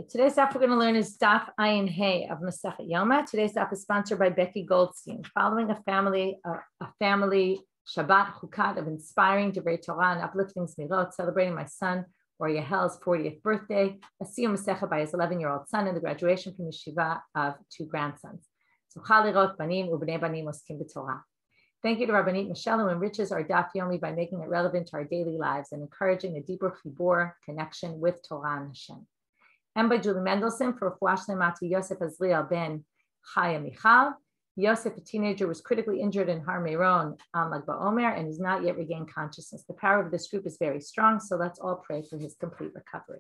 Today's daf we're going to learn is Daf Ayin Hey of Masechet Yoma. Today's daf is sponsored by Becky Goldstein. Following a family Shabbat Chukat of inspiring Divrei Torah and uplifting Zmirot, celebrating my son or Yahel's 40th birthday, a Siyum Masechet by his 11-year-old son, and the graduation from Yeshiva of two grandsons. So Chalirot Banim Ubnei Banim Oskim B'Torah. Thank you to Rabbanit Michelle, who enriches our Daf Yomi by making it relevant to our daily lives and encouraging a deeper Chibur connection with Torah and Hashem. And by Julie Mendelson for Refuah Shlema to Yosef Azriel ben Chaya Michal. Yosef, a teenager, was critically injured in Har Meron on Lag BaOmer and has not yet regained consciousness. The power of this group is very strong, so let's all pray for his complete recovery.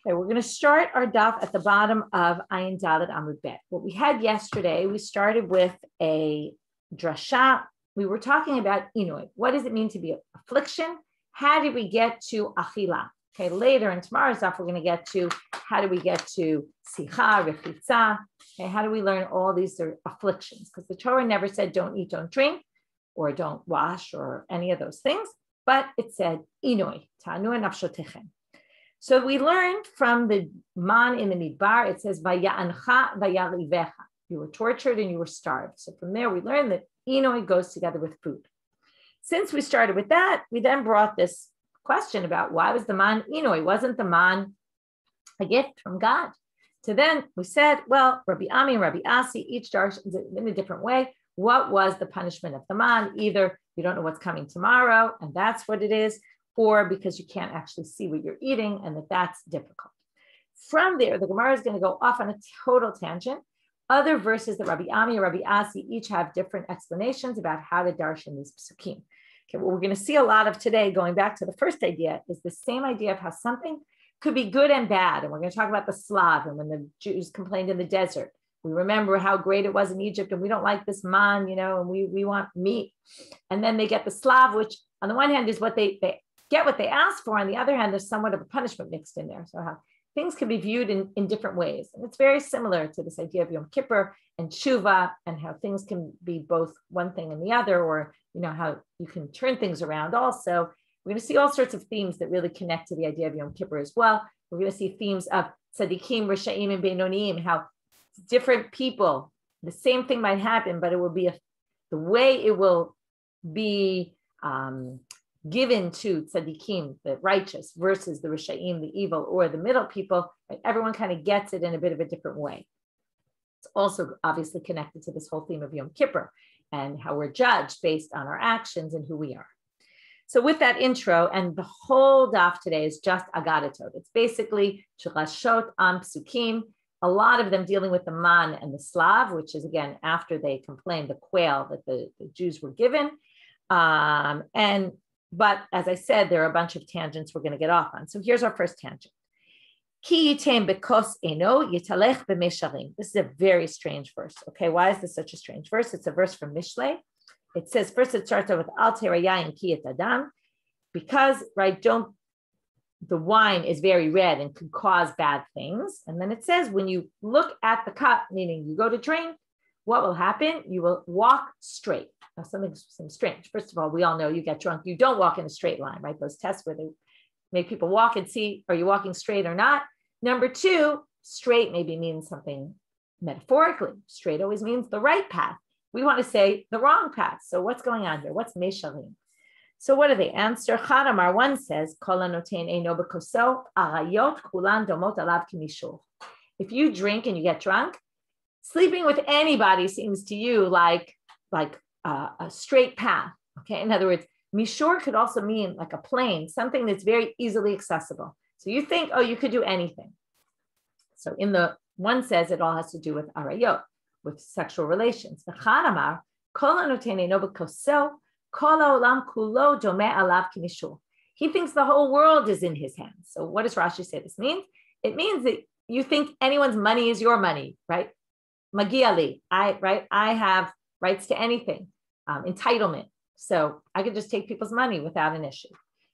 Okay, we're going to start our daf at the bottom of Ayin Dalet Amud Bet. What we had yesterday, we started with a drasha. We were talking about Inui. What does it mean to be affliction? How did we get to Achila? Okay, later in tomorrow's daf, we're going to get to how do we get to Sicha, Rechitza. Okay, how do we learn all these afflictions? Because the Torah never said don't eat, don't drink, or don't wash, or any of those things, but it said Inui, Ta'anu nafshotechem. So we learned from the man in the Midbar, it says Vaya'ancha vayarivecha. You were tortured and you were starved. So from there we learned that Inui goes together with food. Since we started with that, we then brought this question about why was the man Inui? Wasn't the man a gift from God? So then we said, well, Rabbi Ami and Rabbi Asi, each darshan in a different way. What was the punishment of the man? Either you don't know what's coming tomorrow, and that's what it is, or because you can't actually see what you're eating, and that's difficult. From there, the Gemara is going to go off on a total tangent. Other verses that Rabbi Ami and Rabbi Asi each have different explanations about how to darshan these psukim. Okay, what we're going to see a lot of today, going back to the first idea, is the same idea of how something could be good and bad. And we're going to talk about the Slav and when the Jews complained in the desert. We remember how great it was in Egypt and we don't like this man, and we want meat. And then they get the Slav, which on the one hand is what they get what they ask for. On the other hand, there's somewhat of a punishment mixed in there. So how things can be viewed in different ways. And it's very similar to this idea of Yom Kippur and Tshuva and how things can be both one thing and the other, or how you can turn things around also. We're going to see all sorts of themes that really connect to the idea of Yom Kippur as well. We're going to see themes of tzaddikim, rishaim, and beinonim, how different people, the same thing might happen, but it will be the way it will be given to tzaddikim, the righteous, versus the rishaim, the evil, or the middle people. Right? Everyone kind of gets it in a bit of a different way. It's also obviously connected to this whole theme of Yom Kippur and how we're judged based on our actions and who we are. So with that intro, and the whole daf today is just agadatot. It's basically churashot on psukim, a lot of them dealing with the man and the Slav, which is again, after they complained, the quail that the Jews were given. But as I said, there are a bunch of tangents we're going to get off on. So here's our first tangent. Ki yitem bekos eno yitalech b'mesharim. This is a very strange verse. Okay, why is this such a strange verse? It's a verse from Mishlei. It says, first it starts out with al terayayin ki et adam, because, right, the wine is very red and could cause bad things. And then it says, when you look at the cup, meaning you go to drink, what will happen? You will walk straight. Now, something seems strange. First of all, we all know you get drunk, you don't walk in a straight line, right? Those tests where they make people walk and see, are you walking straight or not? Number two, straight maybe means something metaphorically. Straight always means the right path. We want to say the wrong path. So what's going on here? What's meshalim? So what do they answer? Chadamar, one says, Kol hanoten eino b'koso, arayot kulan domot alav kimishur. If you drink and you get drunk, sleeping with anybody seems to you like a straight path. Okay, in other words, mishur could also mean like a plane, something that's very easily accessible. So you think, oh, you could do anything. So in the one says it all has to do with arayot, with sexual relations. The Chanamar, kol hanoten eino b'koso, kol ha'olam kulo domeh alav kimishur. He thinks the whole world is in his hands. So what does Rashi say this means? It means that you think anyone's money is your money, right? Magia li, I have rights to anything, entitlement. So I could just take people's money without an issue.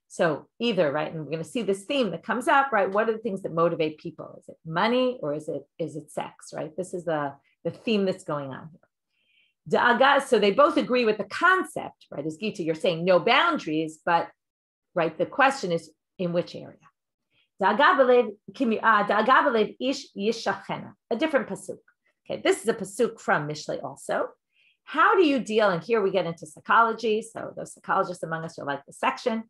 So either, right, and we're going to see this theme that comes up, right? What are the things that motivate people? Is it money or is it sex, right? This is the theme that's going on here. So they both agree with the concept, right? As Gita, you're saying no boundaries, but right, the question is in which area? Da'aga b'lev ish yishachena, a different pasuk. Okay, this is a pasuk from Mishlei also. How do you deal? And here we get into psychology. So those psychologists among us are like the section.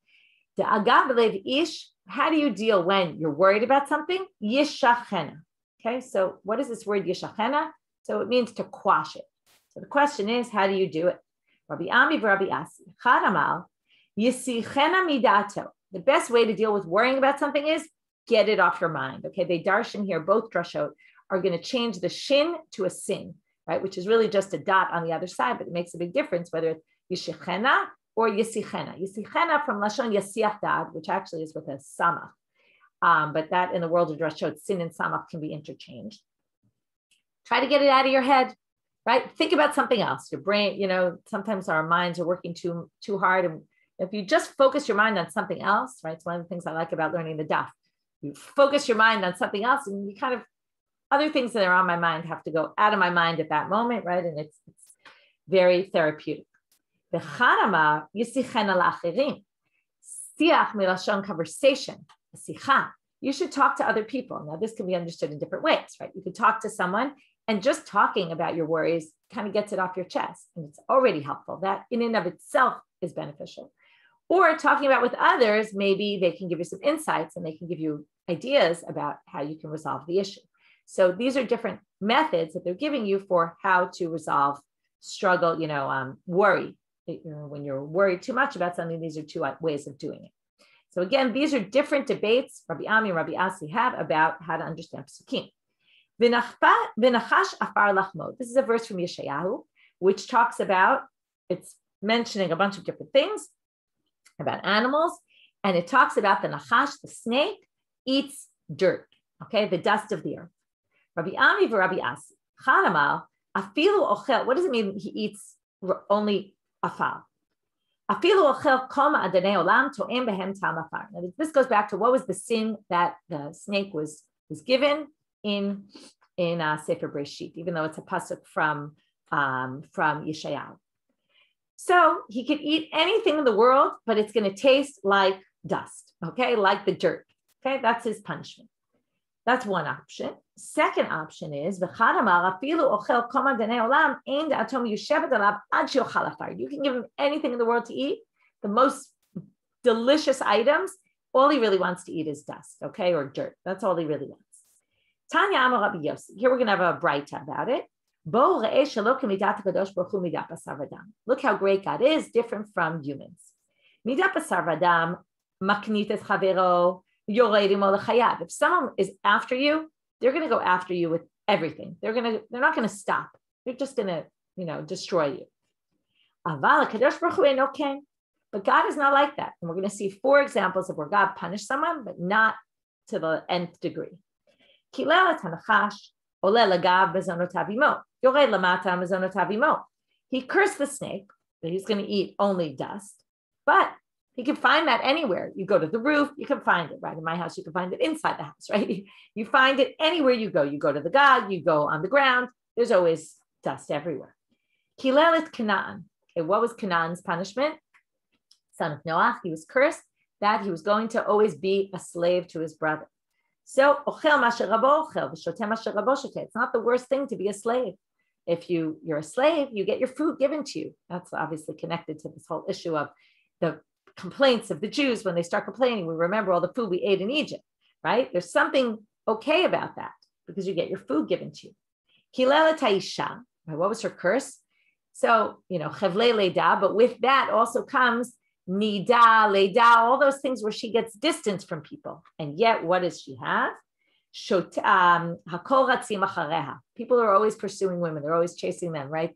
Da'aga b'lev ish. How do you deal when you're worried about something? Yishachena. Okay, so what is this word yishachena? So it means to quash it. So the question is, how do you do it? Rabbi Ami v'Rabbi Asi. Chad amal yisichena midato. The best way to deal with worrying about something is get it off your mind. Okay, they darshan here, both drashot are going to change the shin to a sin, right? Which is really just a dot on the other side, but it makes a big difference whether it's yishichena or yisichena. Yisichena from lashon yasiach dad, which actually is with a samach. But that in the world of drashot, sin and samach can be interchanged. Try to get it out of your head, right? Think about something else. Your brain, sometimes our minds are working too hard. And if you just focus your mind on something else, right? It's one of the things I like about learning the daf. You focus your mind on something else and you kind of, other things that are on my mind have to go out of my mind at that moment, right? And it's very therapeutic. The charama yisichen al achirim. Siach milashon conversation. Sicha. You should talk to other people. Now, this can be understood in different ways, right? You could talk to someone and just talking about your worries kind of gets it off your chest. And it's already helpful. That in and of itself is beneficial. Or talking about with others, maybe they can give you some insights and they can give you ideas about how you can resolve the issue. So these are different methods that they're giving you for how to resolve struggle, worry. When you're worried too much about something, these are two ways of doing it. So again, these are different debates Rabbi Ami and Rabbi Asi have about how to understand psukim. V'nachash afar lachmo. This is a verse from Yeshayahu, which talks about, it's mentioning a bunch of different things about animals, and it talks about the nachash, the snake, eats dirt, okay, the dust of the earth. Rabbi Ami v'Rabbi Asi, chalamal, afilu ochel, what does it mean he eats only afal? Afilu ochel koma adanei olam to'em behem tam afar. Now this goes back to what was the sin that the snake was given in Sefer Breshit, even though it's a pasuk from Yeshayahu. So he could eat anything in the world, but it's going to taste like dust, okay, like the dirt. Okay, that's his punishment. That's one option. Second option is you can give him anything in the world to eat, the most delicious items. All he really wants to eat is dust, okay, or dirt. That's all he really wants. Tanya Amar Rabbi Yossi. Here we're going to have a braita about it. Look how great God is, different from humans. If someone is after you, they're going to go after you with everything. They're not going to stop. They're just going to, destroy you. But God is not like that. And we're going to see 4 examples of where God punished someone, but not to the nth degree. He cursed the snake that he's going to eat only dust, but you can find that anywhere. You go to the roof, you can find it, right? In my house, you can find it inside the house, right? You find it anywhere you go. You go to the God, you go on the ground. There's always dust everywhere. Kilelet Canaan. Okay, what was Canaan's punishment? Son of Noah, he was cursed that he was going to always be a slave to his brother. So, it's not the worst thing to be a slave. If you're a slave, you get your food given to you. That's obviously connected to this whole issue of the complaints of the Jews. When they start complaining, we remember all the food we ate in Egypt, right? There's something okay about that because you get your food given to you. Kilela Taisha, what was her curse? So, Chevle Leda, but with that also comes Nida, Leda, all those things where she gets distance from people. And yet, what does she have? People are always pursuing women. They're always chasing them, right?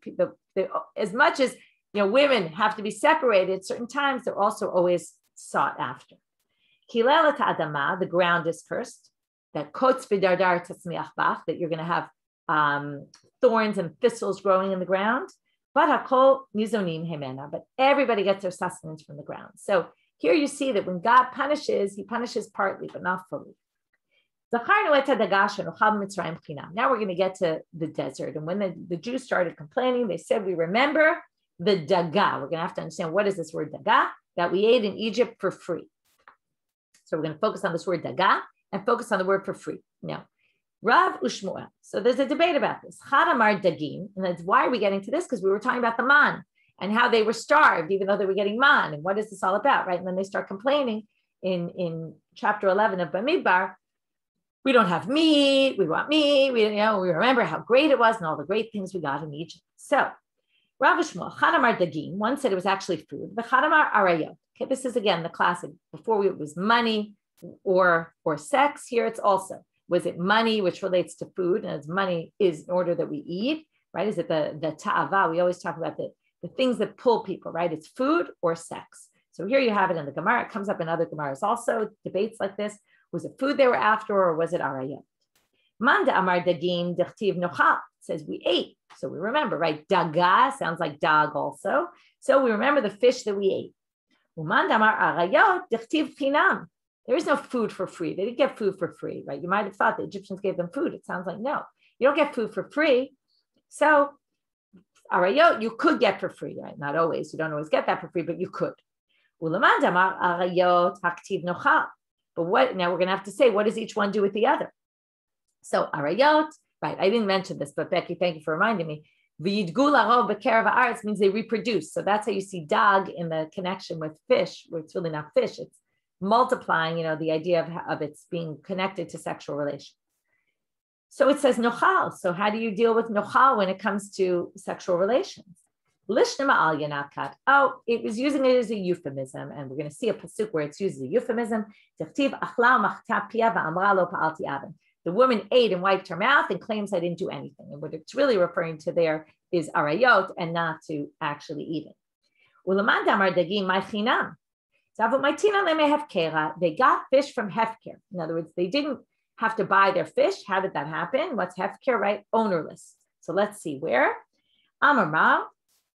As much as women have to be separated at certain times, they're also always sought after. Kilelet Adama, the ground is cursed. That kotz v'dardar tatzmiach bach, that you're going to have thorns and thistles growing in the ground. But hakol nizonim hemena, but everybody gets their sustenance from the ground. So here you see that when God punishes, he punishes partly, but not fully. Now we're going to get to the desert. And when the Jews started complaining, they said, we remember the daga. We're going to have to understand, what is this word daga? That we ate in Egypt for free. So we're going to focus on this word daga. and focus on the word for free. Now, Rav Ushmuel. So there's a debate about this. Chadamar dagim, and that's why are we getting to this? Because we were talking about the man and how they were starved, even though they were getting man. And what is this all about, right? And then they start complaining in chapter 11 of Bamidbar. We don't have meat. We want meat. We remember how great it was and all the great things we got in Egypt. So Rav Ushmuel, Chadamar dagim. One said it was actually food. The Chadamar arayot. Okay, this is again the classic. Before it was money or sex. Here it's also. Was it money, which relates to food, and as money is in order that we eat, right? Is it the ta'ava? We always talk about the things that pull people, right? It's food or sex. So here you have it in the Gemara. It comes up in other Gemaras also, debates like this. Was it food they were after, or was it arayot? Manda amar dagim dechtiv nochal. Says we ate. So we remember, right? Daga sounds like dog also. So we remember the fish that we ate. Umanda amar arayot dechtiv chinam. There is no food for free. They didn't get food for free, right? You might have thought the Egyptians gave them food. It sounds like no. You don't get food for free. So arayot, you could get for free, right? Not always. You don't always get that for free, but you could. Ulamad amar arayot haktiv nochal. But what, now we're going to have to say, what does each one do with the other? So arayot, right? I didn't mention this, but Becky, thank you for reminding me. V'yidgu larov b'kerev haaretz means they reproduce. So that's how you see dog in the connection with fish, where it's really not fish. It's multiplying, the idea of its being connected to sexual relations. So it says nochal. So how do you deal with nochal when it comes to sexual relations? Lishnama al yanakat. Oh, it was using it as a euphemism, and we're going to see a pasuk where it's used as a euphemism. The woman ate and wiped her mouth and claims I didn't do anything. And what it's really referring to there is arayot and not to actually eat it. Ulamad amar dagim my chinam. They got fish from hefker. In other words, they didn't have to buy their fish. How did that happen? What's hefker, right? Ownerless. So let's see where. Amar ma,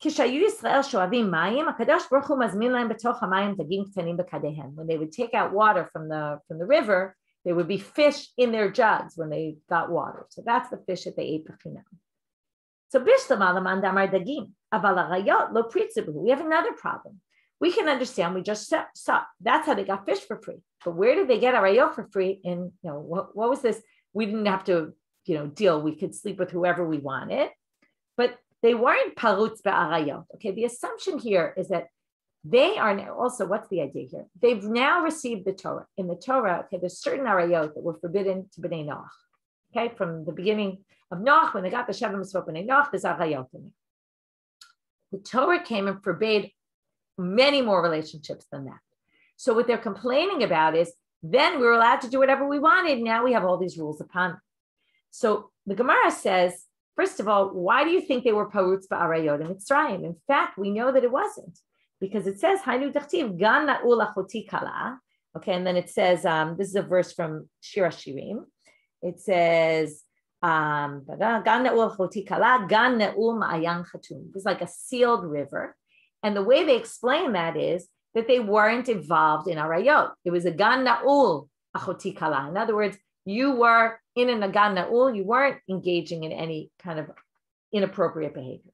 kishayu Yisrael shoavim mayim, HaKadosh Baruch Hu mazmin lahem betoch hamayim dagim ktanim b'kadehem. When they would take out water from the river, there would be fish in their jugs when they got water. So that's the fish that they ate b'chinam. So bishlam alaman damar dagim, aval arayot lo pritzibu. We have another problem. We can understand, we just saw, that's how they got fish for free. But where did they get arayot for free? And what was this? We didn't have to, deal. We could sleep with whoever we wanted, but they weren't parutz be'arayot. Okay, the assumption here is that they are now, also, what's the idea here? They've now received the Torah. In the Torah, okay, there's certain arayot that were forbidden to Bnei Noach. Okay, from the beginning of Noach, when they got the Sheva Mitzvot Bnei Noach, there's arayot in it. The Torah came and forbade many more relationships than that. So what they're complaining about is then we were allowed to do whatever we wanted. Now we have all these rules upon them. So the Gemara says, first of all, why do you think they were parutz ba'arayot in Mitzrayim? In fact, we know that it wasn't, because it says, Hainu dachtiv gan na'ul achoti kala. Okay, and then it says, this is a verse from Shir Hashirim. It says, gan na'ul achoti kala, gan na'ul ma'ayan chatum. It was like a sealed river. And the way they explain that is that they weren't involved in arayot. It was a gan na'ul achoti kala. In other words, you were in a gan na'ul, you weren't engaging in any kind of inappropriate behavior.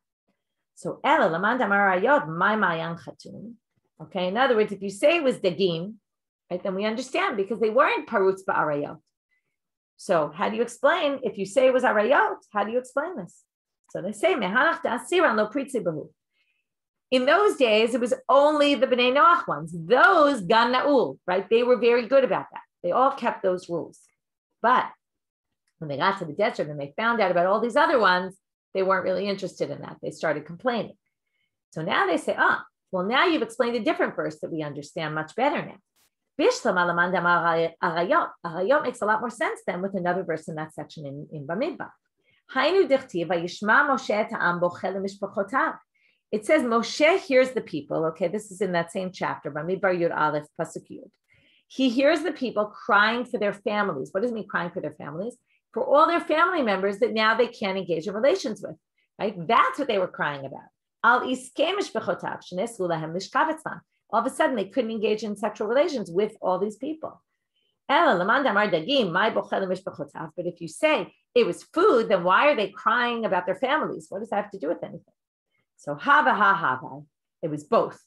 So, ela laman damar arayot, my mayan chatum. Okay, in other words, if you say it was dagim, right, then we understand because they weren't parutz ba'arayot. So, how do you explain if you say it was arayot? How do you explain this? So they say mehanach da'asiran lo pritzi bahu. In those days, it was only the Bnei Noach ones, those gan na'ul, right? They were very good about that. They all kept those rules. But when they got to the desert and they found out about all these other ones, they weren't really interested in that. They started complaining. So now they say, well, now you've explained a different verse that we understand much better now. Arayot makes a lot more sense then with another verse in that section in Bamidbar. It says Moshe hears the people. Okay, this is in that same chapter, Bamidbar Yud Aleph Pasuk Yud. He hears the people crying for their families. What does it mean crying for their families? For all their family members that now they can't engage in relations with, right? That's what they were crying about. All of a sudden, they couldn't engage in sexual relations with all these people. But if you say it was food, then why are they crying about their families? What does that have to do with anything? So hava ha hava, it was both.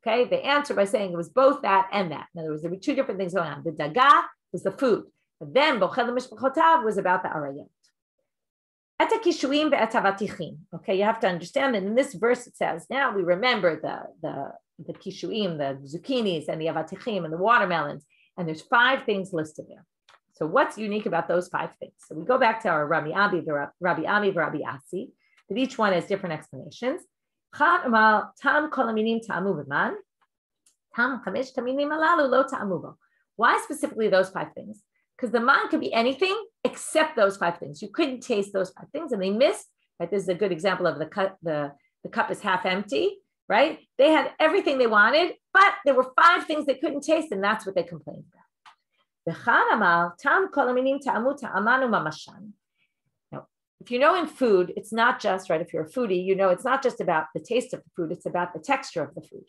Okay, they answer by saying it was both that and that. In other words, there were two different things going on. The daga was the food. But then Bochel Mishpachotav was about the Arayot. Okay, you have to understand that in this verse it says, now we remember the kishuim, the zucchinis, and the avatichim, and the watermelons, and there's 5 things listed there. So what's unique about those 5 things? So we go back to our Rabbi Ami, Rabbi Asi, that each one has different explanations. Why specifically those 5 things? Because the man could be anything except those 5 things. You couldn't taste those 5 things, and they missed. Right? This is a good example of the cup. The cup is half empty, right? They had everything they wanted, but there were 5 things they couldn't taste, and that's what they complained about. Now, if you know in food, it's not just, right, if you're a foodie, you know it's not just about the taste of the food, it's about the texture of the food.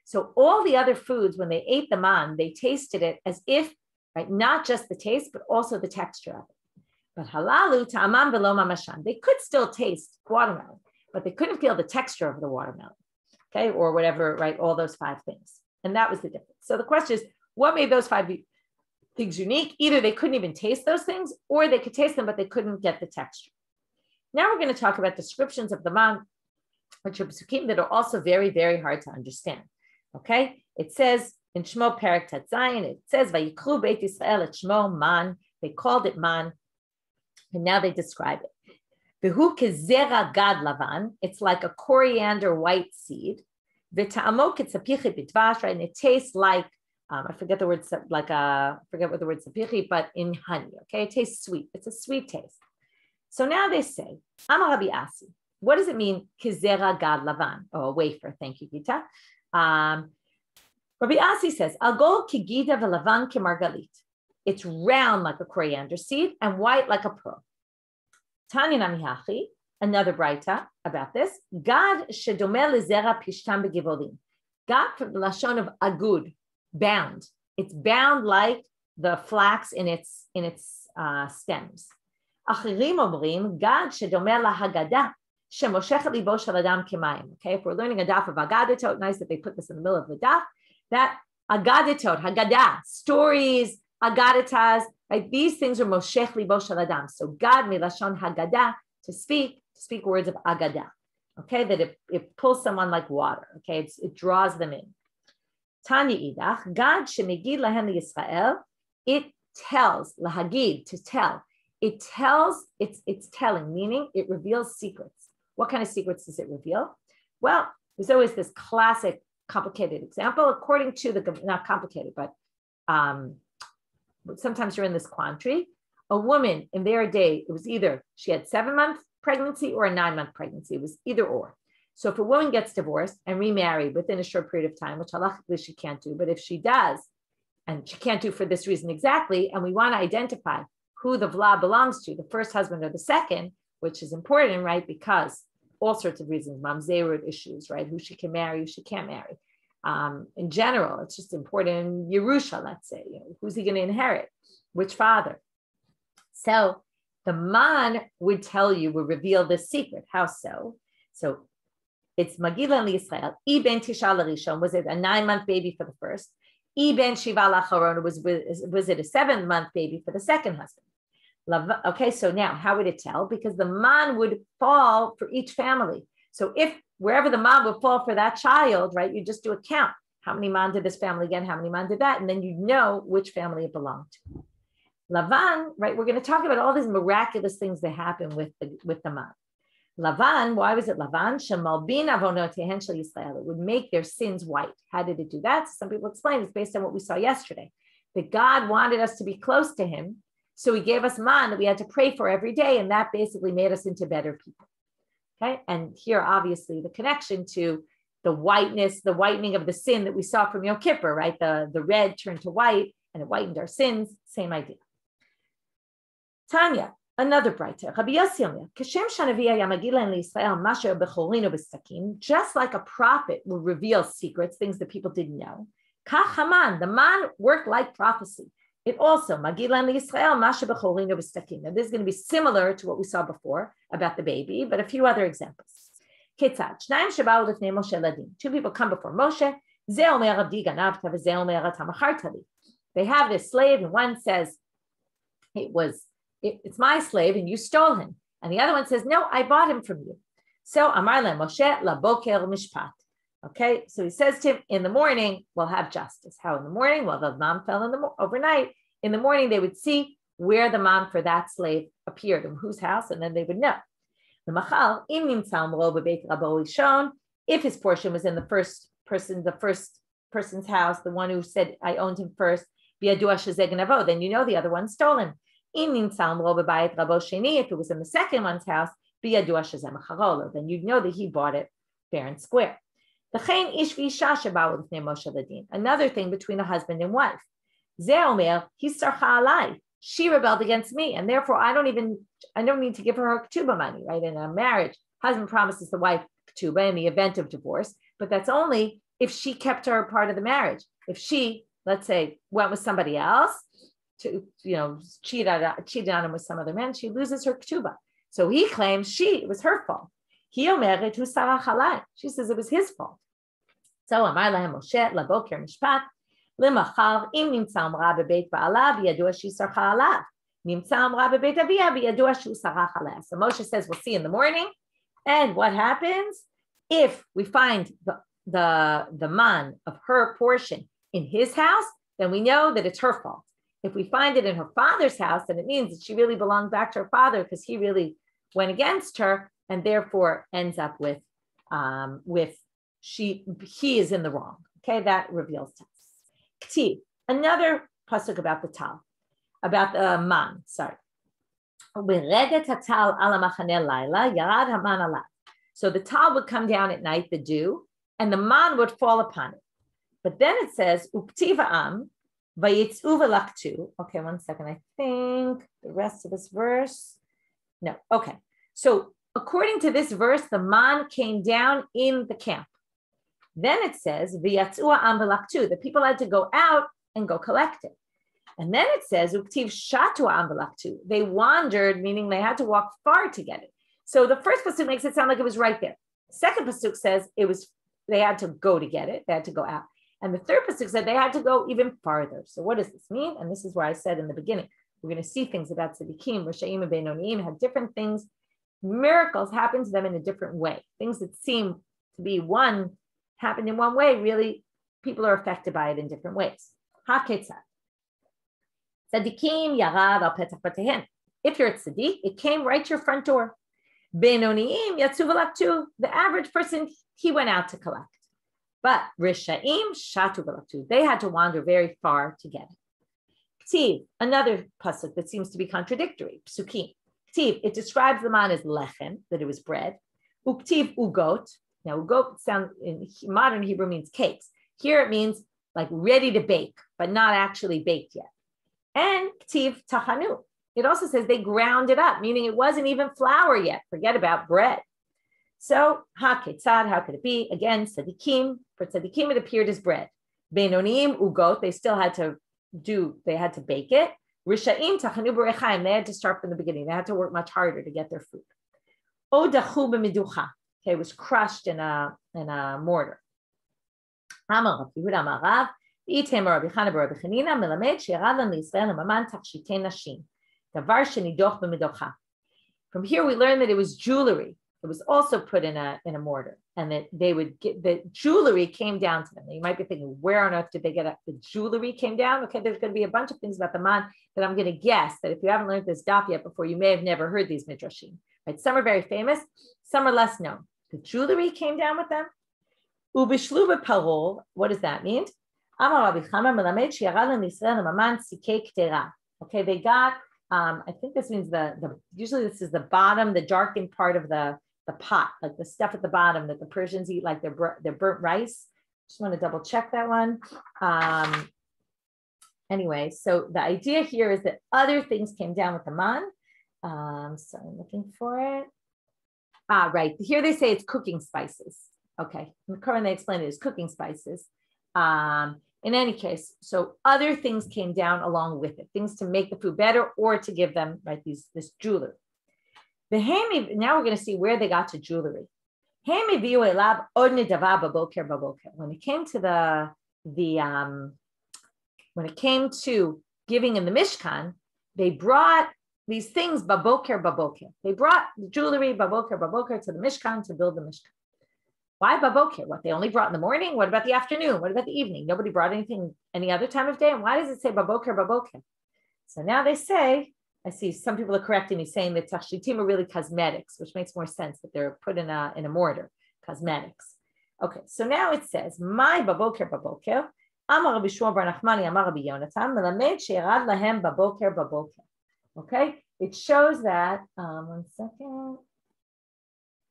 So all the other foods, when they ate the man, they tasted it as if, right, not just the taste, but also the texture of it. But halalu ta'amam v'lo mamashan, they could still taste watermelon, but they couldn't feel the texture of the watermelon, okay, or whatever, right, all those 5 things. And that was the difference. So the question is, what made those 5 things unique? Either they couldn't even taste those things, or they could taste them, but they couldn't get the texture. Now we're going to talk about descriptions of the man, which are psukim that are also very, very hard to understand. Okay, it says in Shmo Perek Tet Zayin, it says Vayikru Beit Yisrael et Shmo Man. They called it man, and now they describe it. V'hu kezera gad lavan. It's like a coriander white seed. V'ta'amo ketzapichi b'dvash, and it tastes like I forget the word like I forget what the word sapichi, but in honey. Okay, it tastes sweet. It's a sweet taste. So now they say, Amar Rabbi Asi. What does it mean? Kezera gad lavan, or a wafer. Thank you, Gita. Rabbi Asi says, Algol kigida v'lavan kemargalit. It's round like a coriander seed and white like a pearl. Tanya namihachi, another braita about this. Gad shedomel lezera pishtam begivolim. Gad from the lashon of agud, bound. It's bound like the flax in its stems. Achirim omrim gad shedomel lahagada. Okay, if we're learning a daf of Agaditot, nice that they put this in the middle of the daf. That Agaditot, Haggadah, stories, Agaditas, right? These things are Moshech Libo Shel Adam. So God milashon Haggadah, to speak words of Agadah. Okay, that it pulls someone like water. Okay, it draws them in. Tanya idach, God shemegid lahem Yisrael. It tells lahagid, to tell. It tells. It's telling, meaning it reveals secrets. What kind of secrets does it reveal? Well, there's always this classic complicated example, according to not complicated, but sometimes you're in this quandary. A woman in their day, it was either she had 7-month pregnancy or a 9-month pregnancy. It was either or. So if a woman gets divorced and remarried within a short period of time, which halachically she can't do, but if she does, and she can't do for this reason exactly, and we want to identify who the vla belongs to, the first husband or the second, which is important, right? Because all sorts of reasons, mamzerut issues, right? Who she can marry, who she can't marry. In general, it's just important. Yerusha, let's say, who's he going to inherit? Which father? So the man would tell you, would reveal this secret. How so? So it's Magila Yisrael. I ben Tisha l'Rishon, was it a 9-month baby for the first? I ben Shiva l'Acharon, was it a 7-month baby for the second husband? Okay, so now how would it tell? Because the man would fall for each family. So if wherever the man would fall for that child, right, you just do a count. How many man did this family get? How many man did that? And then you know which family it belonged to. Lavan, right, we're going to talk about all these miraculous things that happen with the man. Lavan, why was it Lavan? Shemalbin avonotehen shel Yisrael. It would make their sins white. How did it do that? Some people explain it's based on what we saw yesterday. That God wanted us to be close to him. So he gave us man that we had to pray for every day, and that basically made us into better people. Okay, and here obviously the connection to the whiteness, the whitening of the sin that we saw from Yom Kippur, right? The red turned to white, and it whitened our sins. Same idea. Tanya, another brighter. Just like a prophet will reveal secrets, things that people didn't know. The man worked like prophecy. It also, Magilan Yisrael, Masha B'Cholinu B'Stakim. Now, this is going to be similar to what we saw before about the baby, but a few other examples. Ketzad, Shnayim Shabau Lifnei Moshe Ladim. 2 people come before Moshe. Ze Omer Avdi Ganavta v'Ze Omer Tamacharta li. They have this slave, and one says, it's my slave and you stole him. And the other one says, no, I bought him from you. So Amar le Moshe la boker mishpat. Okay, so he says to him, in the morning, we'll have justice. How in the morning? Well, the mom fell overnight. In the morning, they would see where the mom for that slave appeared, in whose house, and then they would know. If his portion was in the first person's house, the one who said, I owned him first, then you know the other one stole him. If it was in the second one's house, then you'd know that he bought it fair and square. Another thing between a husband and wife. She rebelled against me, and therefore I don't need to give her ketubah money, right? In a marriage, husband promises the wife ketubah in the event of divorce, but that's only if she kept her part of the marriage. If she, let's say, went with somebody else to, cheated on him with some other man, she loses her ketubah. So he claims it was her fault. She says it was his fault. So Amar lahem Moshe laboker mishpat lemachar im nimtza amra bebeit ba'ala v'yadua she'sarcha alav nimtza amra bebeit avia v'yadua she'sarcha alav. So Moshe says we'll see in the morning, and what happens if we find the man of her portion in his house? Then we know that it's her fault. If we find it in her father's house, then it means that she really belonged back to her father because he really went against her, and therefore ends up with he is in the wrong. Okay, that reveals to us. K'tiv, another pasuk about the tal, about the man. Sorry. So the tal would come down at night, the dew, and the man would fall upon it. But then it says, Uktiva'am, vayitzu v'laktu. Okay, one second. I think the rest of this verse. No, okay. So according to this verse, the man came down in the camp. Then it says, v'yatzu ha'am v'laktu. The people had to go out and go collect it. And then it says, Uktiv shatu ha'am v'laktu. They wandered, meaning they had to walk far to get it. So the first pasuk makes it sound like it was right there. Second pasuk says they had to go to get it. They had to go out. And the third pasuk said they had to go even farther. So what does this mean? And this is where I said in the beginning, we're going to see things about tzaddikim, Rishayim and Beinoniim have different things. Miracles happen to them in a different way. Things that seem to be happened in one way, really people are affected by it in different ways. Ha-ketzad. Tzaddikim yarad al petach batehem. If you're a tzaddik, it came right to your front door. Beinoniim yatzu v'laktu. The average person, he went out to collect. But Rishaim shatu v'laktu. They had to wander very far to get it. K'tiv, another pasuk that seems to be contradictory. Psukim. K'tiv, it describes the man as lechem, that it was bread. Uktiv ugot. Now ugot sound in modern Hebrew means cakes. Here it means like ready to bake, but not actually baked yet. And k'tiv tahanu. It also says they ground it up, meaning it wasn't even flour yet. Forget about bread. So, ha-ketzad, how could it be? Again, tzaddikim. For tzaddikim, it appeared as bread. Beinoniim, ugot, they had to bake it. Risha'im, tachanu b'rechaim, they had to start from the beginning. They had to work much harder to get their food. Odachu b'miducha, okay, it was crushed in a mortar. Amar Rav Yehuda Amar Rav, item Rabbi Chana Rabbi Chanina, melamed she'yarad lan l'Yisrael hamaman tachshitei nashim. Davar shenidoch b'miducha. From here we learn that it was jewelry. It was also put in a mortar, and that they would get the jewelry came down to them. You might be thinking, where on earth did they get the jewelry came down? Okay, there's going to be a bunch of things about the man that I'm going to guess that if you haven't learned this daf yet before, you may have never heard these midrashim. Right? Some are very famous, some are less known. The jewelry came down with them. Ubishlu b'parol. What does that mean? Okay, they got. I think this means usually this is the bottom, the darkened part of the pot, like the stuff at the bottom that the Persians eat, like their burnt rice. Just want to double check that one. Anyway, so the idea here is that other things came down with the man. So I'm looking for it. Right. Here they say it's cooking spices. Okay. In the Quran, they explain it as cooking spices. In any case, so other things came down along with it, things to make the food better or to give them, right, this jewelry. Now we're going to see where they got to jewelry. When it came to giving in the Mishkan, they brought these things baboker. They brought the jewelry baboker to the Mishkan to build the Mishkan. Why baboker? What, they only brought in the morning? What about the afternoon? What about the evening? Nobody brought anything any other time of day? And why does it say baboker? So now they say, I see some people are correcting me saying that tachshitim are really cosmetics, which makes more sense that they're put in a mortar, cosmetics. Okay, so now it says, my baboker. Amar Rabbi Shiur bar Nachmani, Amar Rabbi Yonatan, melamed she'yarad lahem baboker. Okay, it shows that, one second.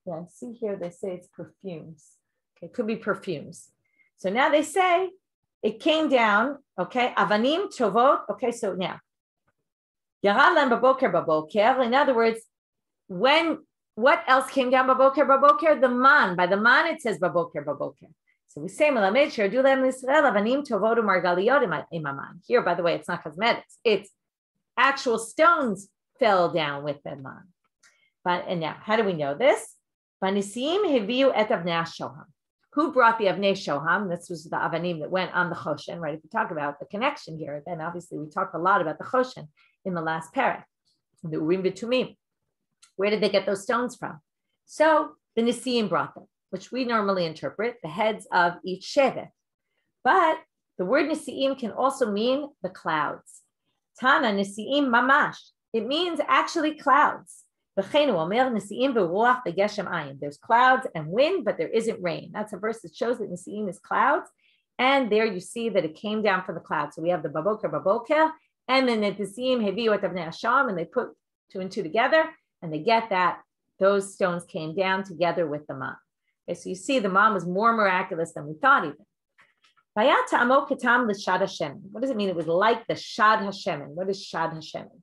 Yeah, see here, they say it's perfumes. Okay, it could be perfumes. So now they say it came down, okay, avanim tovot. Okay, so now, yarad lahem baboker. In other words, what else came down baboker? The man. By the man, it says baboker. So we say, melamed she'yardu lahem l'Yisrael avanim tovot u'margaliyot imaman. Here, by the way, it's not cosmetics. It's actual stones fell down with the man. And now, how do we know this? Who brought the Avnei Shoham? This was the Avanim that went on the Choshen, right? If we talk about the connection here, then obviously we talked a lot about the Choshen in the last parak, the Urim V'Tumim. Where did they get those stones from? So the Nisiim brought them, which we normally interpret the heads of each Shevet. But the word Nisiim can also mean the clouds. Tana Nisiim Mamash. It means actually clouds. There's clouds and wind, but there isn't rain. That's a verse that shows that Nisiim is clouds. And there you see that it came down from the clouds. So we have the baboker, and then the Nisiim heviu et avnei hasham, and they put two and two together, and they get that those stones came down together with the man. Okay, so you see the man was more miraculous than we thought even. What does it mean? It was like the Shad Hashemin. What is Shad Hashemin?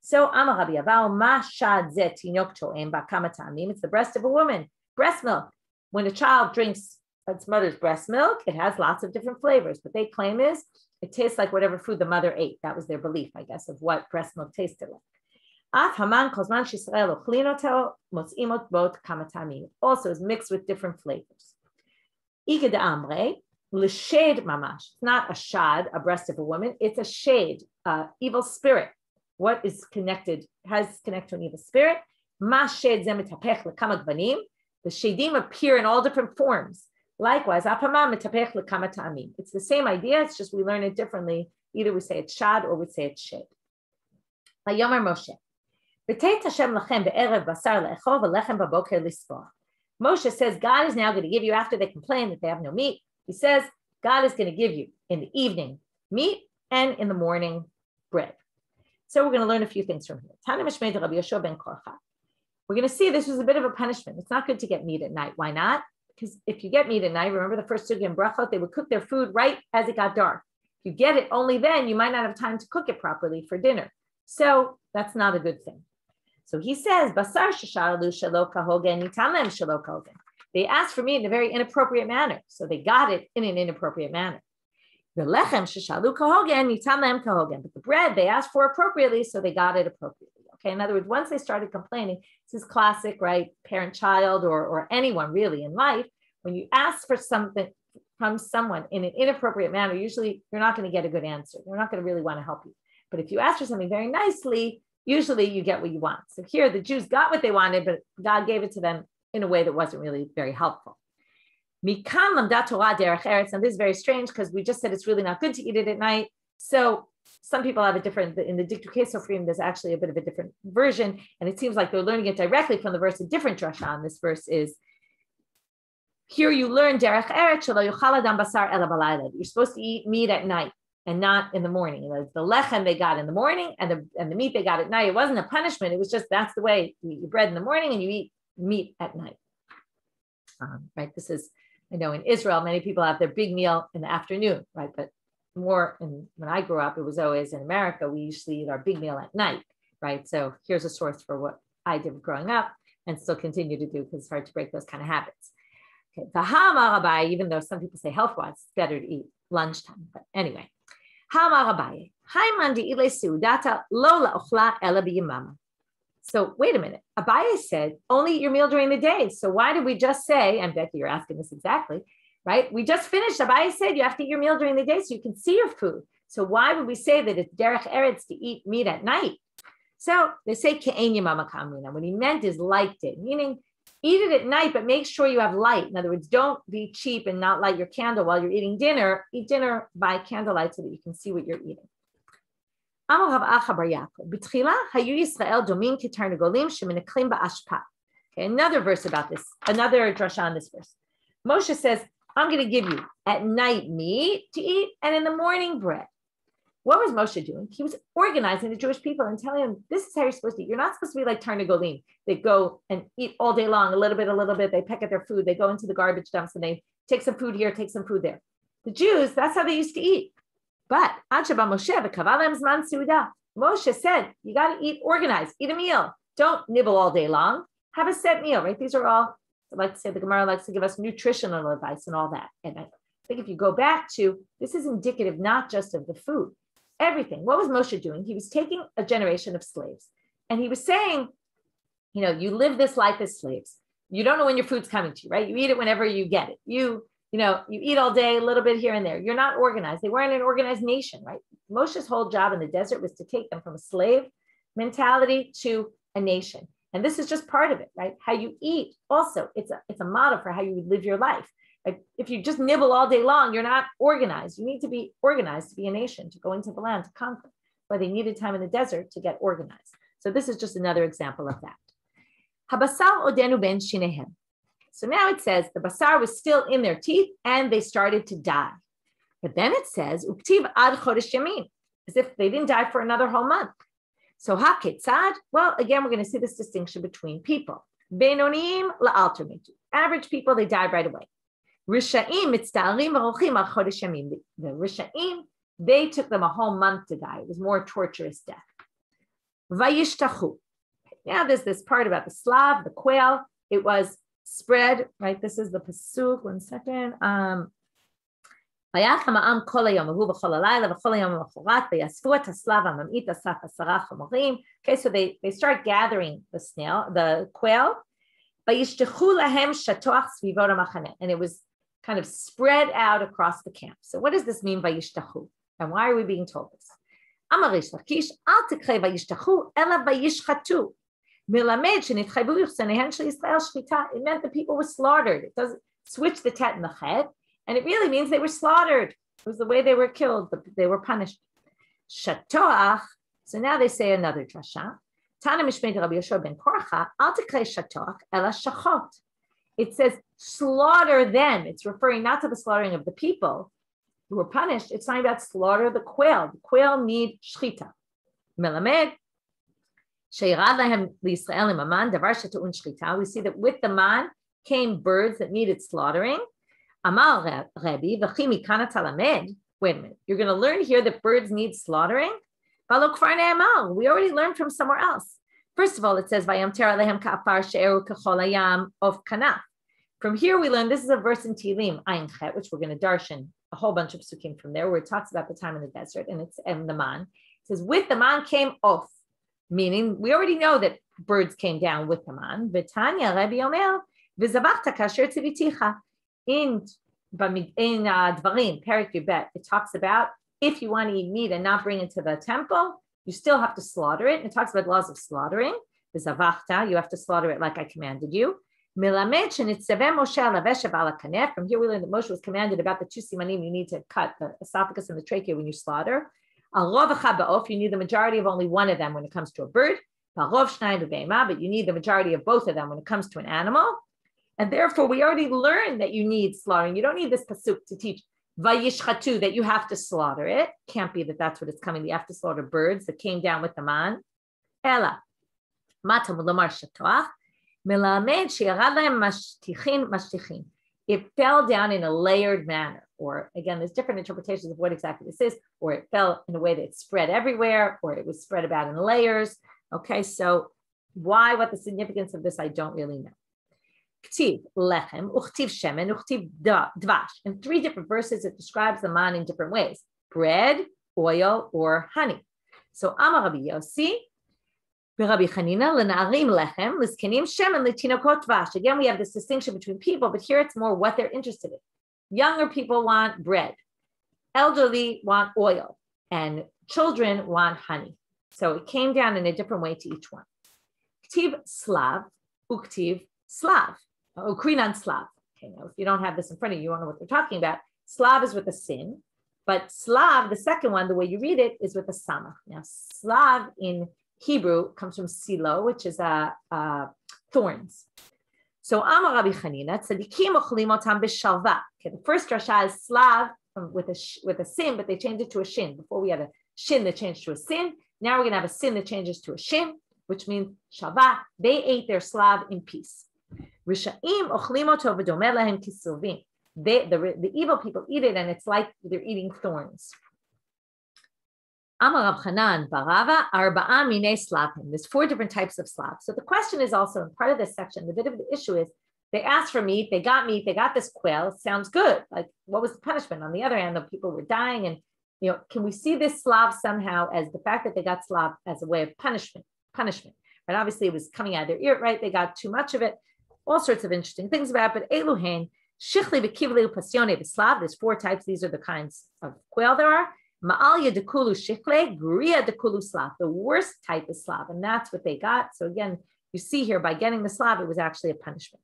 So Amar Rabbi Abahu, ma shad zeh tinok to'em ba'kama ta'amim. It's the breast of a woman, breast milk. When a child drinks its mother's breast milk, it has lots of different flavors. What they claim is it tastes like whatever food the mother ate. That was their belief, I guess, of what breast milk tasted like. Af haman kozman shisrael ochlinoto motzimot bot kama ta'amim. Also is mixed with different flavors. Ike de amre l'shade mamash. It's not a shad, a breast of a woman. It's a shade, evil spirit. What is connected, has connected to an evil spirit. The shadim appear in all different forms. Likewise, it's the same idea, it's just we learn it differently. Either we say it's shad or we say it's shed. Yoma Moshe. Moshe says God is now going to give you, after they complain that they have no meat, he says God is going to give you in the evening meat and in the morning bread. So we're going to learn a few things from here. We're going to see this was a bit of a punishment. It's not good to get meat at night. Why not? Because if you get meat at night, remember the first sugya in brachot, they would cook their food right as it got dark. If you get it only then, you might not have time to cook it properly for dinner. So that's not a good thing. So he says, Basar sheshalu shelo kahogen, nitan lehem shelo kahogen. They asked for meat in a very inappropriate manner. So they got it in an inappropriate manner. The lechem sheshalu kahogen, nitan lehem kahogen. But the bread they asked for appropriately, so they got it appropriately. Okay, in other words, once they started complaining, this is classic, right? Parent-child or anyone really in life, when you ask for something from someone in an inappropriate manner, usually you're not going to get a good answer. They're not going to really want to help you. But if you ask for something very nicely, usually you get what you want. So here, the Jews got what they wanted, but God gave it to them in a way that wasn't really very helpful. Mikan lamdat Torah derech eretz. And this is very strange because we just said it's really not good to eat it at night. So some people have a different, in the Diktuk Sofrim, there's actually a bit of a different version. And it seems like they're learning it directly from the verse. A different drasha on this verse is, here you learn derech eretz shelo yochal adam basar ela balayla. You're supposed to eat meat at night and not in the morning. The lechem they got in the morning and the meat they got at night. It wasn't a punishment. It was just, that's the way you eat your bread in the morning and you eat meat at night. Right. This is, I know in Israel, many people have their big meal in the afternoon, right? But more, and when I grew up, it was always in America, we usually eat our big meal at night, right? So here's a source for what I did growing up and still continue to do because it's hard to break those kind of habits. Okay, V'ha'amar Abaye, even though some people say health-wise, it's better to eat lunchtime. But anyway, Ha'amar Abaye, Ha'man di'ile seudata lo la'ochla ela b'yamama. So wait a minute, Abaye said, only eat your meal during the day. So why did we just say, and Becky, you're asking this exactly, right? We just finished, Abaye said you have to eat your meal during the day so you can see your food. So why would we say that it's derech eretz to eat meat at night? So they say ke'en yamama kamina. What he meant is liked it, meaning eat it at night, but make sure you have light. In other words, don't be cheap and not light your candle while you're eating dinner. Eat dinner by candlelight so that you can see what you're eating. Okay, another verse about this, another drasha on this verse. Moshe says, I'm going to give you at night meat to eat and in the morning bread. What was Moshe doing? He was organizing the Jewish people and telling them, this is how you're supposed to eat. You're not supposed to be like Tarnagolim. They go and eat all day long, a little bit. They peck at their food. They go into the garbage dumps and they take some food here, take some food there. The Jews, that's how they used to eat. But Moshe said, you got to eat organized, eat a meal. Don't nibble all day long. Have a set meal, right? These are all, I like to say, the Gemara likes to give us nutritional advice and all that. And I think if you go back to, this is indicative not just of the food, everything. What was Moshe doing? He was taking a generation of slaves and he was saying, you live this life as slaves. You don't know when your food's coming to you, right? You eat it whenever you get it. You eat all day, a little bit here and there. You're not organized. They weren't an organized nation, right? Moshe's whole job in the desert was to take them from a slave mentality to a nation. And this is just part of it, right? How you eat also, it's a model for how you live your life. Like if you just nibble all day long, you're not organized. You need to be organized to be a nation, to go into the land, to conquer. But they needed time in the desert to get organized. So this is just another example of that. Habasar odenu ben shinehem. So now it says the basar was still in their teeth and they started to die. But then it says, uktiv ad chodesh yamin, as if they didn't die for another whole month. So haketzad, well, again, we're going to see this distinction between people. Benonim la'alter mitu. Average people, they died right away. Risha'im mitzta'arim v'rochim ad chodesh yamin. The Risha'im, they took them a whole month to die. It was more torturous death. Vayishtachu. Now there's this part about the slav, the quail. It was spread, right? This is the pasuk. 1 second. Okay, so they start gathering the quail, and it was kind of spread out across the camp. So what does this mean, vayishtachu? And why are we being told this? It meant the people were slaughtered. It doesn't switch the tet and the chet, and it really means they were slaughtered. It was the way they were killed, but they were punished. Shatoach. So now they say another drasha. Tana mishmei Rabbi Yoshua ben Korcha. Al tikrei shatoach ela shachot. It says slaughter them. It's referring not to the slaughtering of the people who were punished. It's talking about slaughter the quail. The quail need shchita. Melamed. We see that with the man came birds that needed slaughtering. Amal Rabbi, wait a minute, you're going to learn here that birds need slaughtering? We already learned from somewhere else. First of all, it says, from here we learn, this is a verse in Tehillim, Ayin Chet, which we're going to darshan a whole bunch of psukim from there, where it talks about the time in the desert, and it's the man. It says, with the man came off. Meaning, we already know that birds came down with the man. V'tanya Rabbi Omer v'zavachta kasher tziviticha. In Dvarim, Perek Yubet, it talks about if you want to eat meat and not bring it to the temple, you still have to slaughter it. And it talks about laws of slaughtering. V'zavachta, you have to slaughter it like I commanded you. Milamed shenitzaveh Moshe laveshav ala kaneh. From here we learn that Moshe was commanded about the two simanim you need to cut, the esophagus and the trachea when you slaughter. You need the majority of only one of them when it comes to a bird, but you need the majority of both of them when it comes to an animal. And therefore, we already learned that you need slaughtering. You don't need this pasuk to teach vayishchatu, that you have to slaughter it. Can't be that that's what it's coming. You have to slaughter birds that came down with the man. Ela. It fell down in a layered manner. Or again, there's different interpretations of what exactly this is, or it fell in a way that it spread everywhere, or it was spread about in layers. Okay, so what the significance of this, I don't really know. Ktiv lechem, uchtiv shemen, uchtiv dvash. In 3 different verses, it describes the man in different ways: bread, oil, or honey. So Amar Rabbi Yossi, Rabbi Chanina, lenarim lechem, liskenim shemen, letinokot dvash. Again, we have this distinction between people, but here it's more what they're interested in. Younger people want bread, elderly want oil, and children want honey. So it came down in a different way to each one. Ktiv Slav, Uktiv Slav, Ukrinan Slav. Okay, now if you don't have this in front of you, you don't know what they're talking about. Slav is with a sin, but Slav, the second one, the way you read it, is with a samach. Now, Slav in Hebrew comes from silo, which is thorns. So Amar Rabbi Chanina, tzadikim ochlim otam b'shalva. Okay, the first drasha is Slav with a sin, but they changed it to a shin. Before we had a shin that changed to a sin. Now we're going to have a sin that changes to a shin, which means shalva. They ate their Slav in peace. Risha'im ochlim oto v'domeh lahem kisuvim. The evil people eat it, and it's like they're eating thorns. Amar Rav Chanan barava arba'a minei slavim. There's 4 different types of slav. So the question is also in part of this section. The bit of the issue is they asked for meat, they got this quail. It sounds good. Like, what was the punishment? On the other hand, the people were dying, and can we see this slav somehow as the fact that they got slav as a way of punishment? Right? Obviously, it was coming out of their ear. Right? They got too much of it. All sorts of interesting things about it. But eluhain. Shichli v'kivli upasione v'slav. There's 4 types. These are the kinds of quail there are. Ma'alya dekulu shichle, guria dekulu slav. The worst type is slav, and that's what they got. So again, you see here, by getting the slav, it was actually a punishment.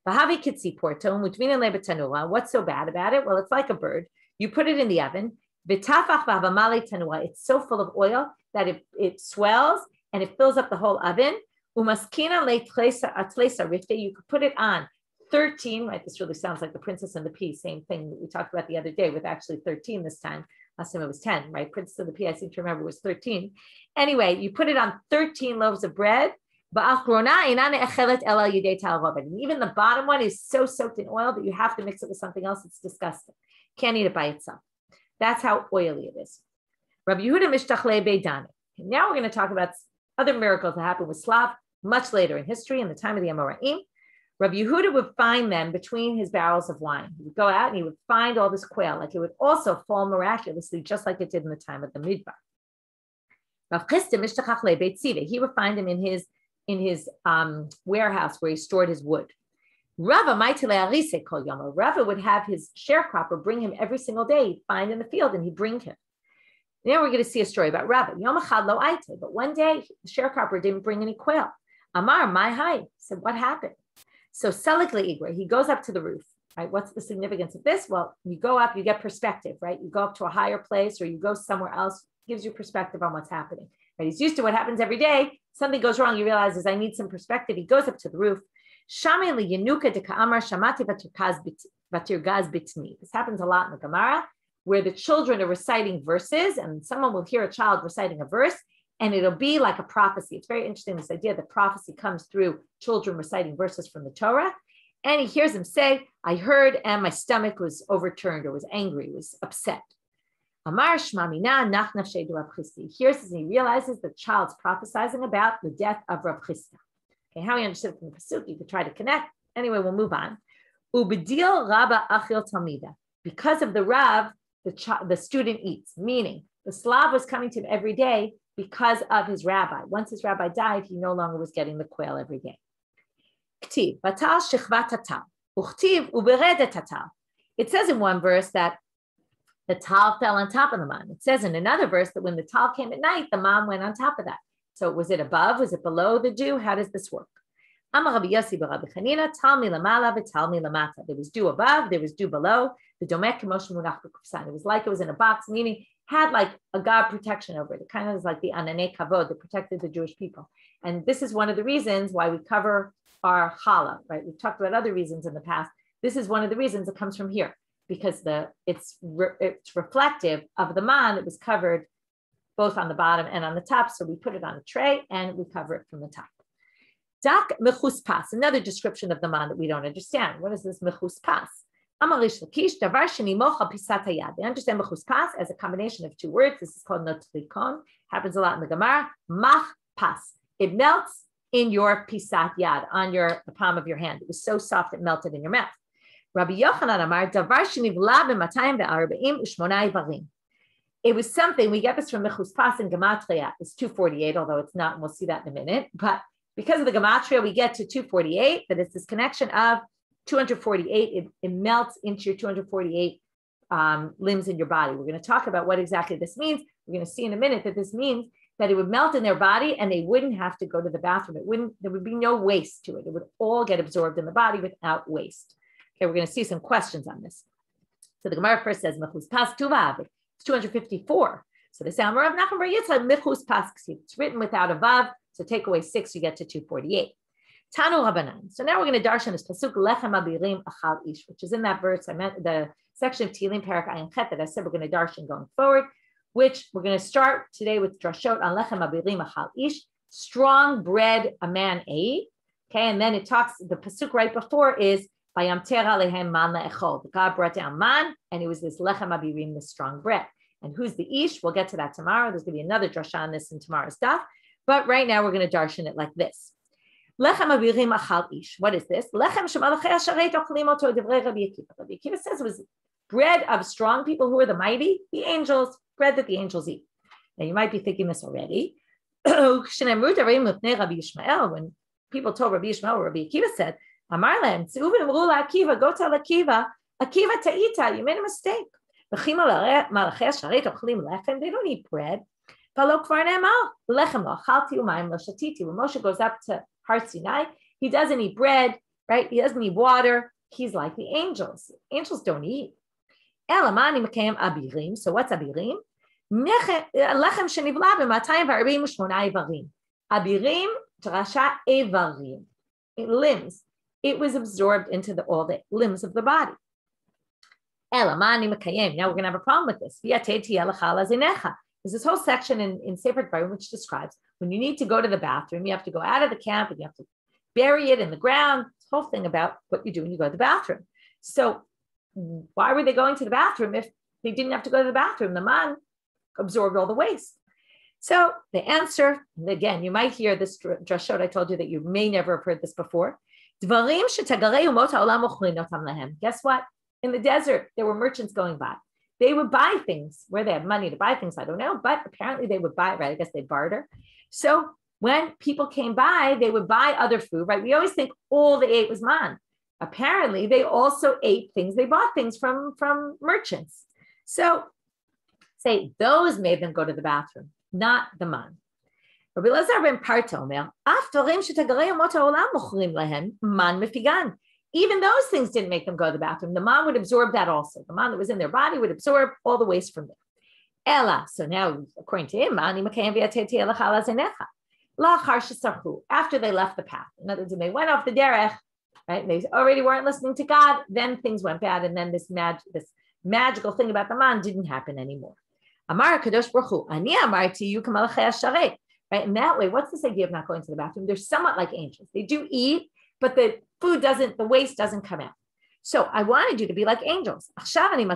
V'havi kitzi porto, mutvinin lebetanua. What's so bad about it? Well, it's like a bird. You put it in the oven. V'tafach v'havamale tanua. It's so full of oil that it swells and it fills up the whole oven. Umaskina le'tlesa rifte. You could put it on 13, right? This really sounds like the Princess and the Pea, same thing that we talked about the other day with actually 13 this time. Last time it was 10, right? Princess and the Pea, I seem to remember, was 13. Anyway, you put it on 13 loaves of bread. And even the bottom one is so soaked in oil that you have to mix it with something else. It's disgusting. Can't eat it by itself. That's how oily it is. Rabbi Yehuda mishtachle beidane. Now we're going to talk about other miracles that happened with Slav much later in history, in the time of the Amoraim. Rabbi Yehuda would find them between his barrels of wine. He would go out and he would find all this quail. Like, it would also fall miraculously, just like it did in the time of the Midbar. Rav Chisda mishtachach lebeit tziveh. He would find him in his warehouse where he stored his wood. Rava arise kol Yoma. Rava would have his sharecropper bring him every single day. He'd find in the field and he'd bring him. Now we're going to see a story about Rava. Yom echad lo aite. But one day the sharecropper didn't bring any quail. Amar my hai. Said, what happened? So Selig Le'igre, he goes up to the roof, right? What's the significance of this? Well, you go up, you get perspective, right? You go up to a higher place or you go somewhere else, gives you perspective on what's happening, right? He's used to what happens every day. Something goes wrong, he realizes I need some perspective. He goes up to the roof. This happens a lot in the Gemara, where the children are reciting verses and someone will hear a child reciting a verse, and it'll be like a prophecy. It's very interesting, this idea that prophecy comes through children reciting verses from the Torah. And he hears them say, I heard and my stomach was overturned or was angry, was upset. Amar Shmamina nach nafshei de Rav Chisda. He hears this and he realizes the child's prophesying about the death of Rav Chisda. Okay, how he understood it from the Pasuk, you could try to connect. Anyway, we'll move on. Ubedil Rabba Achil Talmida. Because of the Rav, the student eats, meaning the Slav was coming to him every day because of his rabbi. Once his rabbi died, he no longer was getting the quail every day. Ktiv, batal shechvat tatal, uchtiv uberedet tatal. It says in one verse that the tal fell on top of the man. It says in another verse that when the tal came at night, the man went on top of that. So was it above? Was it below the dew? How does this work? Amar Rabbi Yossi b'Rabbi Chanina, tal mi lamala v'tal mi lamata. There was dew above, there was dew below. The domek k'moshe munach b'kufsan. It was like it was in a box, meaning had like a God protection over it. It kind of is like the ananei kavod that protected the Jewish people. And this is one of the reasons why we cover our challah, right? We've talked about other reasons in the past. This is one of the reasons it comes from here, because it's reflective of the man that was covered both on the bottom and on the top. So we put it on a tray and we cover it from the top. Dak mechuspas, another description of the man that we don't understand. What is this mechuspas? Amarish Lakish, davar shenimocha pisat hayad. They understand mechuspas as a combination of 2 words. This is called notlikon. Happens a lot in the Gemara. Mach pas. It melts in your pisat yad, on the palm of your hand. It was so soft it melted in your mouth. Rabbi Yochanan Amar, davar shenivla b'matayim ve'arba'im u'shmonai varim. It was something, we get this from mechuspas in Gematria. It's 248, although it's not, and we'll see that in a minute. But because of the Gematria, we get to 248, that it's this connection of 248, it melts into your 248 limbs in your body. We're going to talk about what exactly this means. We're going to see in a minute that this means that it would melt in their body and they wouldn't have to go to the bathroom. There would be no waste to it. It would all get absorbed in the body without waste. Okay, we're going to see some questions on this. So the Gemara first says, Mechus Pas Tuvav. It's 254. So the Amar of Nachman Bar Yitzchak, Mechus Pas Ksiv. It's written without a Vav. So take away 6, you get to 248. Tanu Rabbanit. So now we're going to darshan this pasuk Lechem Abirim Achal Ish, which is in that verse. I meant the section of Tehillim Parak Ayin Chet that I said we're going to darshan going forward, which we're going to start today with drashot on Lechem Abirim Achal Ish, strong bread a man ate. Okay, and then it talks, the pasuk right before is Vayamter Alehem Man Le'echol. God brought down man, and it was this Lechem Abirim, this strong bread. And who's the Ish? We'll get to that tomorrow. There's going to be another drasha on this in tomorrow's daf. But right now we're going to darshan it like this. Lechem abirim achal ish. What is this? Lechem shemalachei hasharet ochlim oto divrei Rabbi Akiva. Rabbi Akiva says it was bread of strong people who are the mighty, the angels, bread that the angels eat. Now you might be thinking this already. When people told Rabbi Yishmael, Rabbi Akiva said, Amar lehem, tzuvim imru la'Akiva, go tell Akiva, Akiva ta'ita, you made a mistake. They don't eat bread. When Moshe goes up to Har Sinai, he doesn't eat bread, right? He doesn't eat water. He's like the angels. Angels don't eat. So what's abirim? Abirim, drasha evarim. Limbs. It was absorbed into all the limbs of the body. Now we're going to have a problem with this. There's this whole section in Sefer Dvarim which describes when you need to go to the bathroom, you have to go out of the camp and you have to bury it in the ground. This whole thing about what you do when you go to the bathroom. So why were they going to the bathroom if they didn't have to go to the bathroom? The man absorbed all the waste. So the answer, and again, you might hear this drashot. I told you that you may never have heard this before. Guess what? In the desert, there were merchants going by. They would buy things where they had money to buy things. I don't know, but apparently they would buy, right? I guess they barter. So when people came by, they would buy other food, right? We always think all they ate was man. Apparently they also ate things. They bought things from merchants. So say those made them go to the bathroom, not the man. Rabbi Elazar ben Parta omer, even those things didn't make them go to the bathroom. The man would absorb that also. The man that was in their body would absorb all the waste from them. Ella. So now, according to him, after they left the path, in other words, when they went off the derech, right? They already weren't listening to God. Then things went bad, and then this magical thing about the man didn't happen anymore. Amar Kadosh Baruch Hu, Ani amarti you kamalachei hasharet. Right? In that way, what's this idea of not going to the bathroom? They're somewhat like angels. They do eat, but the waste doesn't come out. So I wanted you to be like angels. Now I'm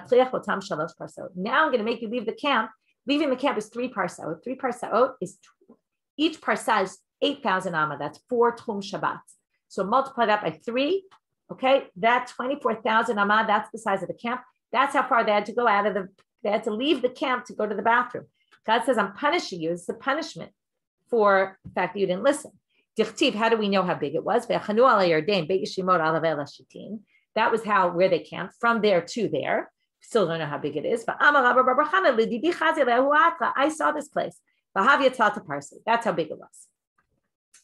going to make you leave the camp. Leaving the camp is 3 parsaot. 3 parsaot is, each parsa is 8,000 amma. That's 4 Tchum Shabbat. So multiply that by 3. Okay, that's 24,000 amma. That's the size of the camp. That's how far they had to go they had to leave the camp to go to the bathroom. God says, I'm punishing you. It's a punishment for the fact that you didn't listen. Dichtiv, how do we know how big it was? That was where they camped, from there to there. Still don't know how big it is. I saw this place. That's how big it was.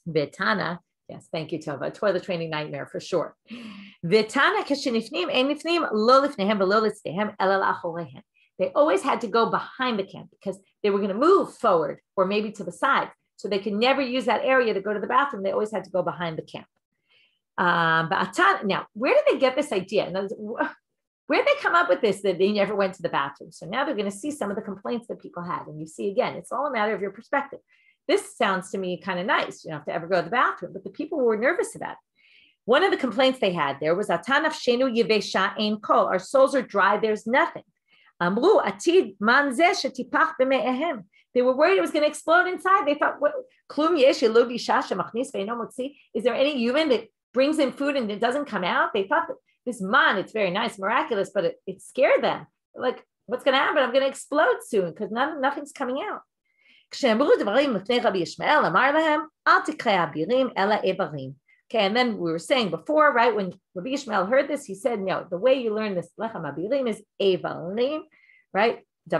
Vitana, yes, thank you, Tova. Toilet training nightmare for sure. Vitana, they always had to go behind the camp because they were going to move forward or maybe to the side. So they could never use that area to go to the bathroom. They always had to go behind the camp. Now, where did they get this idea? Where did they come up with this, that they never went to the bathroom? So now they're going to see some of the complaints that people had. And you see, again, it's all a matter of your perspective. This sounds to me kind of nice. You don't have to ever go to the bathroom. But the people were nervous about it. One of the complaints they had there was, Atanaf shenu yivesha ein kol. Our souls are dry. There's nothing. Amru atid man zeh shetipach b'me'ehem. They were worried it was going to explode inside. They thought, is there any human that brings in food and it doesn't come out? They thought that this man, it's very nice, miraculous, but it scared them. Like, what's going to happen? I'm going to explode soon because nothing's coming out. Okay, and then we were saying before, right, when Rabbi Yishmael heard this, he said, no, the way you learn this lechem abirim is evarim, right? The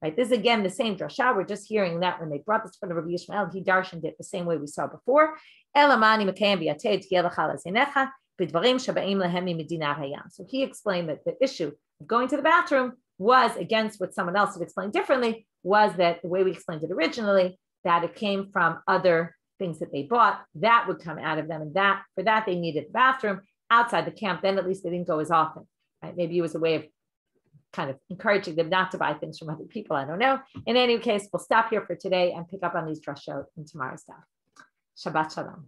Right? This is again the same drasha. We're just hearing that when they brought this from the Rabbi Yishmael, he darshaned it the same way we saw before. So he explained that the issue of going to the bathroom was against what someone else had explained differently, was that the way we explained it originally, that it came from other things that they bought, that would come out of them. And that for that they needed the bathroom outside the camp. Then at least they didn't go as often. Right? Maybe it was a way of kind of encouraging them not to buy things from other people. I don't know. In any case, we'll stop here for today and pick up on these drashot in tomorrow's daf. Shabbat shalom.